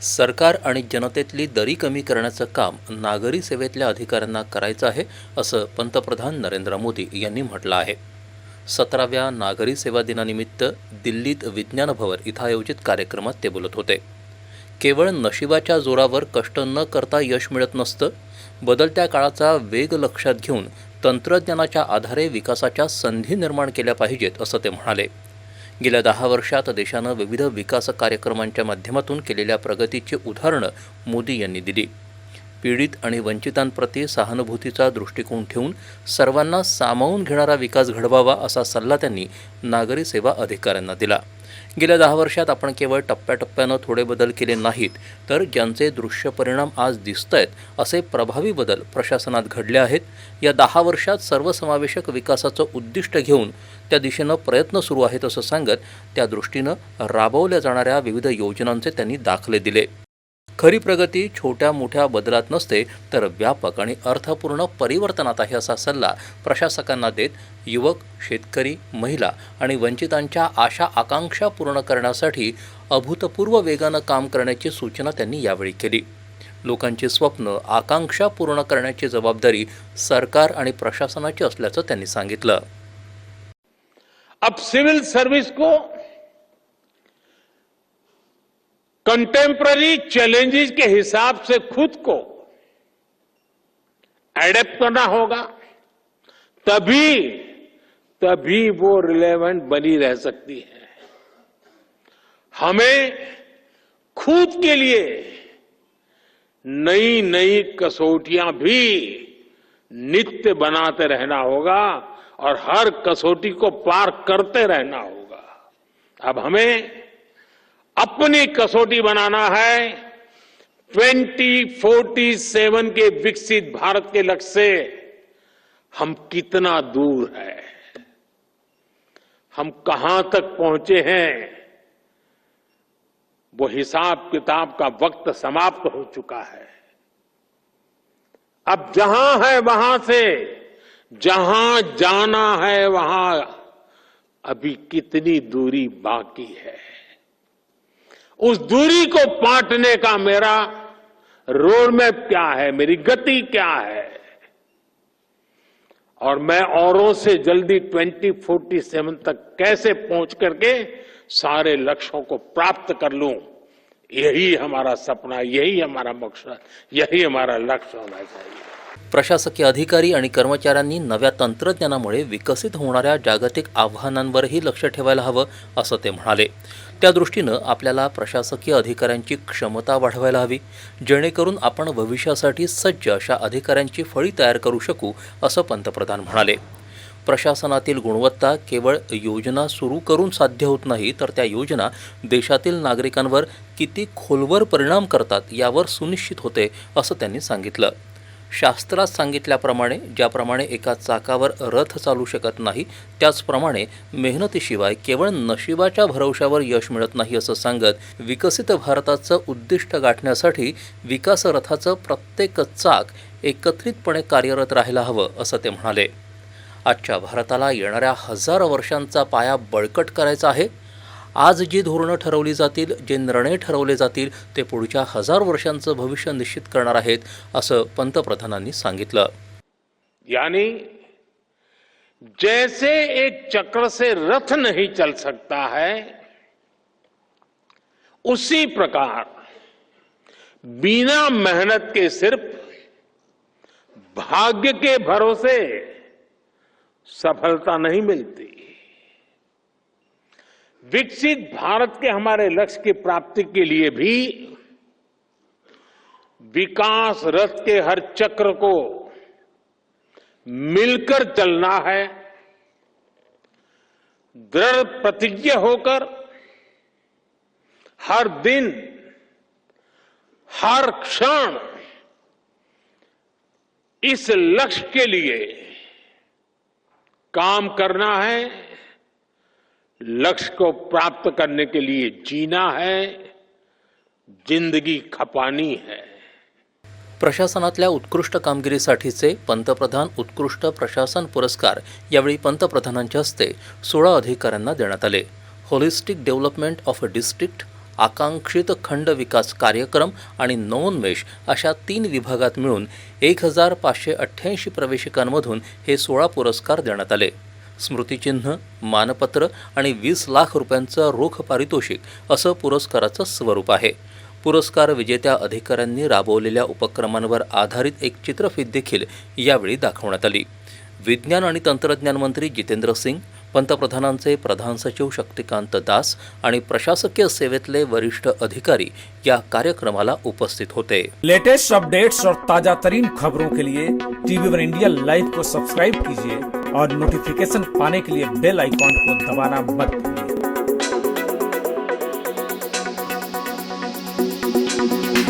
सरकार आणि जनतेतली दरी कमी करण्याचं काम नागरी सेवेतल्या अधिकाऱ्यांना करायचं आहे, असं पंतप्रधान नरेंद्र मोदी यांनी म्हटलं आहे. 17व्या नागरी सेवा दिनानिमित्त दिल्लीत विज्ञान भवन इथं आयोजित कार्यक्रमात ते बोलत होते. केवळ नशिबाच्या जोरावर कष्ट न करता यश मिळत नसतं. बदलत्या काळाचा वेग लक्षात घेऊन तंत्रज्ञानाच्या आधारे विकासाच्या संधी निर्माण केल्या पाहिजेत, असं ते म्हणाले. गेल्या 10 वर्षात देशानं विविध विकास कार्यक्रमांच्या माध्यमातून केलेल्या प्रगतीची उदाहरणं मोदी यांनी दिली. पीडित आणि वंचितांप्रती सहानुभूतीचा दृष्टिकोन ठेवून सर्वांना सामावून घेणारा विकास घडवावा, असा सल्ला त्यांनी नागरी सेवा अधिकाऱ्यांना दिला. गेल्या 10 वर्षात आपण केवळ टप्प्याटप्प्यानं थोडे बदल केले नाहीत, तर ज्यांचे दृश्य परिणाम आज दिसतायत असे प्रभावी बदल प्रशासनात घडले आहेत. या 10 वर्षात सर्वसमावेशक विकासाचं उद्दिष्ट घेऊन त्या दिशेनं प्रयत्न सुरू आहेत, असं सांगत त्या दृष्टीनं राबवल्या जाणाऱ्या विविध योजनांचे त्यांनी दाखले दिले. खरी प्रगती छोट्या मोठ्या बदलात नसते, तर व्यापक आणि अर्थपूर्ण परिवर्तनात आहे, असा सल्ला प्रशासकांना देत युवक, शेतकरी, महिला आणि वंचितांच्या आशा आकांक्षा पूर्ण करण्यासाठी अभूतपूर्व वेगानं काम करण्याची सूचना त्यांनी यावेळी केली. लोकांची स्वप्न, आकांक्षा पूर्ण करण्याची जबाबदारी सरकार आणि प्रशासनाची असल्याचं त्यांनी सांगितलं. अब सिविल सर्विस को कंटेम्पररी चैलेंजेस के हिसाब से खुद को एडेप्ट करना होगा, तभी वो रिलेवेंट बनी रह सकती है. हमें खुद के लिए नई नई कसौटियां भी नित्य बनाते रहना होगा और हर कसौटी को पार करते रहना होगा. अब हमें अपनी कसौटी बनाना है 2047 के विकसित भारत के लक्ष्य से हम कितना दूर है, हम कहां तक पहुंचे हैं. वो हिसाब किताब का वक्त समाप्त हो चुका है. अब जहां है वहां से जहां जाना है वहां अभी कितनी दूरी बाकी है. उस दूरी को पाटने का मेरा रोड मैप क्या है, मेरी गति क्या है, और मैं औरों से जल्दी 2047 तक कैसे पहुंच करके सारे लक्ष्यों को प्राप्त कर लूं, यही हमारा सपना, यही हमारा मकसद, यही हमारा लक्ष्य होना चाहिए. प्रशासकीय अधिकारी आणि कर्मचाऱ्यांनी नव्या तंत्रज्ञानामुळे विकसित होणाऱ्या जागतिक आव्हानांवरही लक्ष ठेवायला हवं, असं ते म्हणाले. त्या दृष्टीनं आपल्याला प्रशासकीय अधिकाऱ्यांची क्षमता वाढवायला हवी, जेणेकरून आपण भविष्यासाठी सज्ज अशा अधिकाऱ्यांची फळी तयार करू शकू, असं पंतप्रधान म्हणाले. प्रशासनातील गुणवत्ता केवळ योजना सुरू करून साध्य होत नाही, तर त्या योजना देशातील नागरिकांवर किती खोलवर परिणाम करतात यावर सुनिश्चित होते, असं त्यांनी सांगितलं. शास्त्रात सांगितल्याप्रमाणे ज्याप्रमाणे एका चाकावर रथ चालू शकत नाही, त्याचप्रमाणे मेहनतीशिवाय केवळ नशिबाच्या भरवशावर यश मिळत नाही, असं सांगत विकसित भारताचं उद्दिष्ट गाठण्यासाठी विकास रथाचं प्रत्येक चाक एकत्रितपणे कार्यरत राहायला हवं, असं ते म्हणाले. आजच्या भारताला येणाऱ्या हजारो वर्षांचा पाया बळकट करायचा आहे. आज जी धोरणं ठरवली जातील, जे निर्णय ठरवले जातील, ते पुढच्या 1000 वर्षांचं भविष्य निश्चित करणार आहेत, असं पंतप्रधानांनी सांगितलं. यानी जैसे एक चक्र से रथ नहीं चल सकता है, उसी प्रकार बिना मेहनत के सिर्फ भाग्य के भरोसे सफलता नहीं मिलती. विकसित भारत के हमारे लक्ष्य की प्राप्ति के लिए भी विकास रथ के हर चक्र को मिलकर चलना है. दृढ़ प्रतिज्ञ होकर हर दिन, हर क्षण इस लक्ष्य के लिए काम करना है. लक्ष्य को प्राप्त करने के लिए जीना है, जिंदगी खपानी है. प्रशासनातल्या उत्कृष्ट कामगिरीसाठीचे पंतप्रधान उत्कृष्ट प्रशासन पुरस्कार यावेळी पंतप्रधानांच्या हस्ते 16 अधिकाऱ्यांना देण्यात आले. Holistic development of a district, आकांक्षित खंड विकास कार्यक्रम आणि नवोन्मेष अशा 3 विभागात मिळून 1588 प्रवेशिकांमधून हे 16 पुरस्कार देण्यात आले. स्मृतिचिन्ह, मानपत्र आणि 20 लाख रुपयांचं रोख पारितोषिक असं पुरस्काराचं स्वरूप आहे. पुरस्कार विजेत्या अधिकाऱ्यांनी राबवलेल्या उपक्रमांवर आधारित एक चित्रफित देखील यावेळी दाखवण्यात आली. विज्ञान आणि तंत्रज्ञान मंत्री जितेंद्र सिंग, पंतप्रधानांचे प्रधान सचिव शक्तिकांत दास आणि प्रशासकीय सेवेतले वरिष्ठ अधिकारी या कार्यक्रमाला उपस्थित होते. लेटेस्ट अपडेट्स और ताजा तरीन खबरों के लिए टीवी वन इंडिया लाइव को सब्सक्राइब कीजिए और नोटिफिकेशन पाने के लिए बेल आइकॉन को दबाना मत भूलिए.